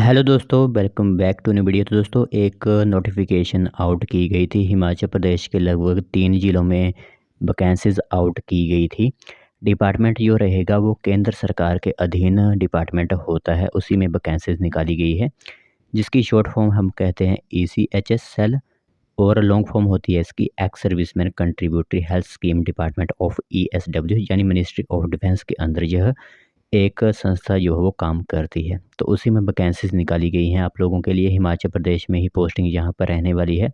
Hello दोस्तों, welcome back to new video. तो दोस्तों, एक नोटिफिकेशन आउट की गई थी। हिमाचल प्रदेश के लगभग 3 ज़िलों में वैकेंसीज़ आउट की गई थी। डिपार्टमेंट जो रहेगा वो केंद्र सरकार के अधीन डिपार्टमेंट होता है, उसी में वैकेंसीज़ निकाली गई है, जिसकी शॉर्ट फॉर्म हम कहते हैं ECHS सेल, और लॉन्ग फॉर्म होती है इसकी ex serviceman contributory health scheme department of ESW, यानी मिनिस्ट्री ऑफ डिफेंस के अंदर यह एक संस्था जो है वो काम करती है। तो उसी में वैकेंसीज़ निकाली गई हैं आप लोगों के लिए। हिमाचल प्रदेश में ही पोस्टिंग यहाँ पर रहने वाली है।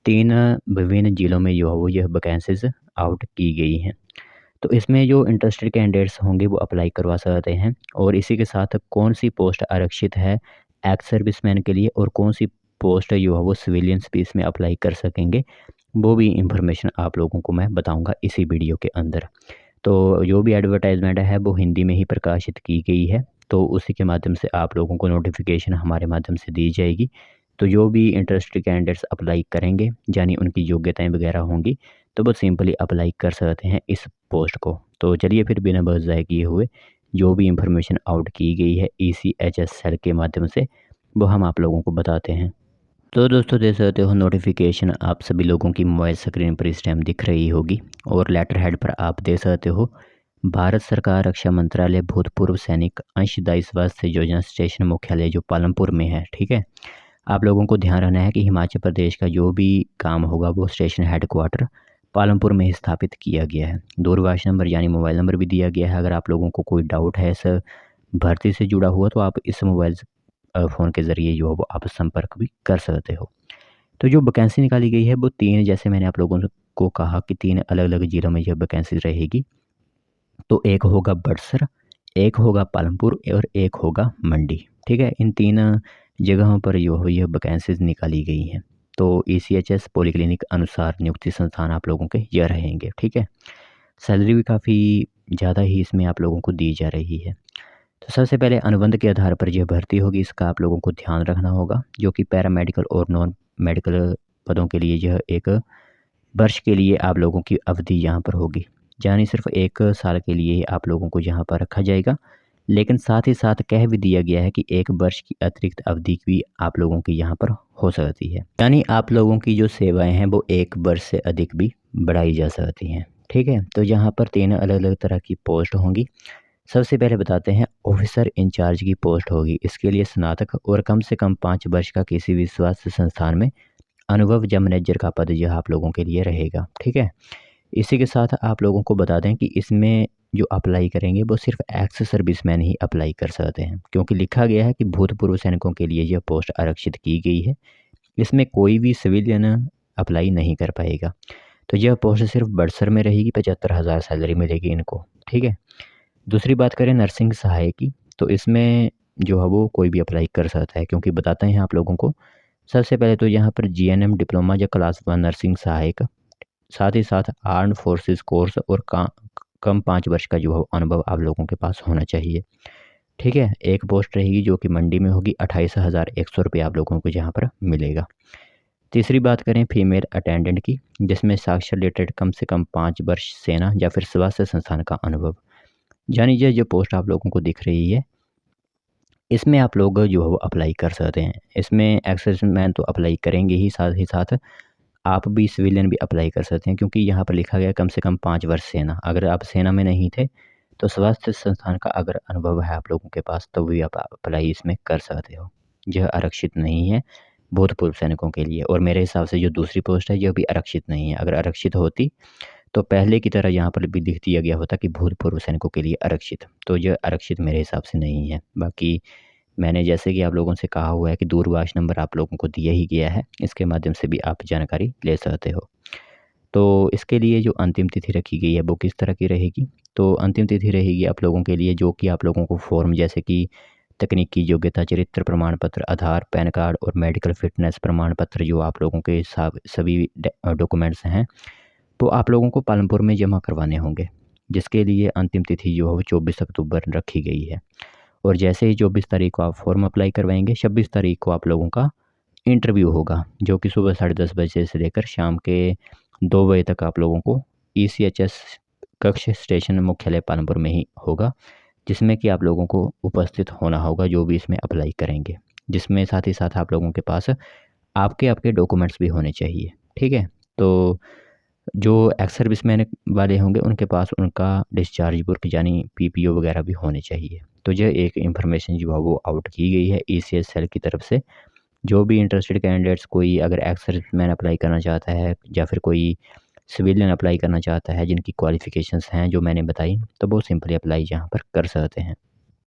3 विभिन्न ज़िलों में जो है वो यह वैकेंसीज़ आउट की गई हैं। तो इसमें जो इंटरेस्टेड कैंडिडेट्स होंगे वो अप्लाई करवा सकते हैं, और इसी के साथ कौन-सी पोस्ट आरक्षित है एक्स सर्विसमैन के लिए और कौन-सी पोस्ट जो है वो सिविलियंस भी इसमें अप्लाई कर सकेंगे, वो भी इन्फॉर्मेशन आप लोगों को मैं बताऊँगा इसी वीडियो के अंदर। तो जो भी एडवर्टाइज़मेंट है वो हिंदी में ही प्रकाशित की गई है, तो उसी के माध्यम से आप लोगों को नोटिफ़िकेशन हमारे माध्यम से दी जाएगी। तो जो भी इंटरेस्टेड कैंडिडेट्स अप्लाई करेंगे, यानी उनकी योग्यताएँ वगैरह होंगी, तो वो सिंपली अप्लाई कर सकते हैं इस पोस्ट को। तो चलिए फिर बिना बहस ज़ाये किए हुए जो भी इन्फॉर्मेशन आउट की गई है ECHS सेल के माध्यम से, वो हम आप लोगों को बताते हैं। तो दोस्तों, देख सकते हो नोटिफिकेशन आप सभी लोगों की मोबाइल स्क्रीन पर इस टाइम दिख रही होगी, और लेटर हेड पर आप देख सकते हो भारत सरकार रक्षा मंत्रालय भूतपूर्व सैनिक अंशदायी स्वास्थ्य योजना स्टेशन मुख्यालय जो पालमपुर में है। ठीक है, आप लोगों को ध्यान रखना है कि हिमाचल प्रदेश का जो भी काम होगा वो स्टेशन हेडक्वार्टर पालमपुर में ही स्थापित किया गया है। दूरभाष नंबर यानी मोबाइल नंबर भी दिया गया है। अगर आप लोगों को कोई डाउट है इस भर्ती से जुड़ा हुआ, तो आप इस मोबाइल फ़ोन के ज़रिए जो है वो आप संपर्क भी कर सकते हो। तो जो वैकेंसी निकाली गई है वो 3, जैसे मैंने आप लोगों को कहा कि 3 अलग-अलग ज़िलों में यह वैकेंसी रहेगी। तो एक होगा बड़सर, एक होगा पालमपुर और एक होगा मंडी। ठीक है, इन 3 जगहों पर जो है यह वैकेंसीज़ निकाली गई हैं। तो ECHS पॉलीक्लिनिक अनुसार नियुक्ति संस्थान आप लोगों के यह रहेंगे। ठीक है, सैलरी भी काफ़ी ज़्यादा ही इसमें आप लोगों को दी जा रही है। तो सबसे पहले अनुबंध के आधार पर यह भर्ती होगी, इसका आप लोगों को ध्यान रखना होगा, जो कि पैरामेडिकल और नॉन मेडिकल पदों के लिए यह 1 वर्ष के लिए आप लोगों की अवधि यहाँ पर होगी, यानी सिर्फ 1 साल के लिए आप लोगों को यहाँ पर रखा जाएगा। लेकिन साथ ही साथ कह भी दिया गया है कि 1 वर्ष की अतिरिक्त अवधि भी आप लोगों की यहाँ पर हो सकती है, यानी आप लोगों की जो सेवाएं हैं वो 1 वर्ष से अधिक भी बढ़ाई जा सकती हैं। ठीक है, तो यहाँ पर 3 अलग-अलग तरह की पोस्ट होंगी। सबसे पहले बताते हैं, ऑफिसर इंचार्ज की पोस्ट होगी। इसके लिए स्नातक और कम से कम 5 वर्ष का किसी भी स्वास्थ्य संस्थान में अनुभव या मैनेजर का पद यह आप लोगों के लिए रहेगा। ठीक है, इसी के साथ आप लोगों को बता दें कि इसमें जो अप्लाई करेंगे वो सिर्फ एक्स सर्विसमैन ही अप्लाई कर सकते हैं, क्योंकि लिखा गया है कि भूतपूर्व सैनिकों के लिए यह पोस्ट आरक्षित की गई है। इसमें कोई भी सिविलियन अप्लाई नहीं कर पाएगा। तो यह पोस्ट सिर्फ बड़सर में रहेगी, 75,000 सैलरी मिलेगी इनको। ठीक है, दूसरी बात करें नर्सिंग सहायक की, तो इसमें जो है वो कोई भी अप्लाई कर सकता है, क्योंकि बताते हैं आप लोगों को। सबसे पहले तो यहाँ पर GNM डिप्लोमा या क्लास 1 नर्सिंग सहायक, साथ ही साथ आर्म्ड फोर्सेस कोर्स और कम 5 वर्ष का जो है अनुभव आप लोगों के पास होना चाहिए। ठीक है, एक पोस्ट रहेगी जो कि मंडी में होगी, 28,100 रुपये आप लोगों को यहाँ पर मिलेगा। तीसरी बात करें फीमेल अटेंडेंट की, जिसमें साक्षर रिलेटेड कम से कम 5 वर्ष सेना या फिर स्वास्थ्य संस्थान का अनुभव, यानी ये जो पोस्ट आप लोगों को दिख रही है, इसमें आप लोग जो है वो अप्लाई कर सकते हैं। इसमें एक्स-सर्विसमैन तो अप्लाई करेंगे ही, साथ ही साथ आप भी सिविलियन भी अप्लाई कर सकते हैं, क्योंकि यहाँ पर लिखा गया कम से कम 5 वर्ष सेना। अगर आप सेना में नहीं थे तो स्वास्थ्य संस्थान का अगर अनुभव है आप लोगों के पास, तो भी आप अप्लाई इसमें कर सकते हो। यह आरक्षित नहीं है भूतपूर्व सैनिकों के लिए, और मेरे हिसाब से जो दूसरी पोस्ट है यह भी आरक्षित नहीं है। अगर आरक्षित होती तो पहले की तरह यहाँ पर भी लिख दिया गया होता कि भूतपूर्व सैनिकों के लिए आरक्षित, तो यह आरक्षित मेरे हिसाब से नहीं है। बाकी मैंने जैसे कि आप लोगों से कहा हुआ है कि दूरभाष नंबर आप लोगों को दिया ही गया है, इसके माध्यम से भी आप जानकारी ले सकते हो। तो इसके लिए जो अंतिम तिथि रखी गई है वो किस तरह की रहेगी, तो अंतिम तिथि रहेगी आप लोगों के लिए, जो कि आप लोगों को फॉर्म जैसे कि तकनीकी योग्यता, चरित्र प्रमाण पत्र, आधार, पैन कार्ड और मेडिकल फिटनेस प्रमाण पत्र, जो आप लोगों के सभी डॉक्यूमेंट्स हैं, वो आप लोगों को पालमपुर में जमा करवाने होंगे, जिसके लिए अंतिम तिथि जो है वो 24 अक्टूबर रखी गई है। और जैसे ही 24 तारीख को आप फॉर्म अप्लाई करवाएंगे, 26 तारीख को आप लोगों का इंटरव्यू होगा, जो कि सुबह 10:30 बजे से लेकर शाम के 2 बजे तक आप लोगों को ECHS कक्ष स्टेशन मुख्यालय पालमपुर में ही होगा, जिसमें कि आप लोगों को उपस्थित होना होगा जो भी इसमें अप्लाई करेंगे। जिसमें साथ ही साथ आप लोगों के पास आपके आपके डॉक्यूमेंट्स भी होने चाहिए। ठीक है, तो जो एक्स सर्विस मैन वाले होंगे उनके पास उनका डिस्चार्ज बुक यानी पीपीओ वगैरह भी होने चाहिए। तो ये एक इंफॉर्मेशन जो है वो आउट की गई है ईसीएस सेल की तरफ से। जो भी इंटरेस्टेड कैंडिडेट्स कोई अगर एक्स सर्विस मैन अप्लाई करना चाहता है या फिर कोई सिविलियन अप्लाई करना चाहता है जिनकी क्वालिफ़िकेशंस हैं जो मैंने बताई, तो वो सिंपली अप्लाई यहाँ पर कर सकते हैं।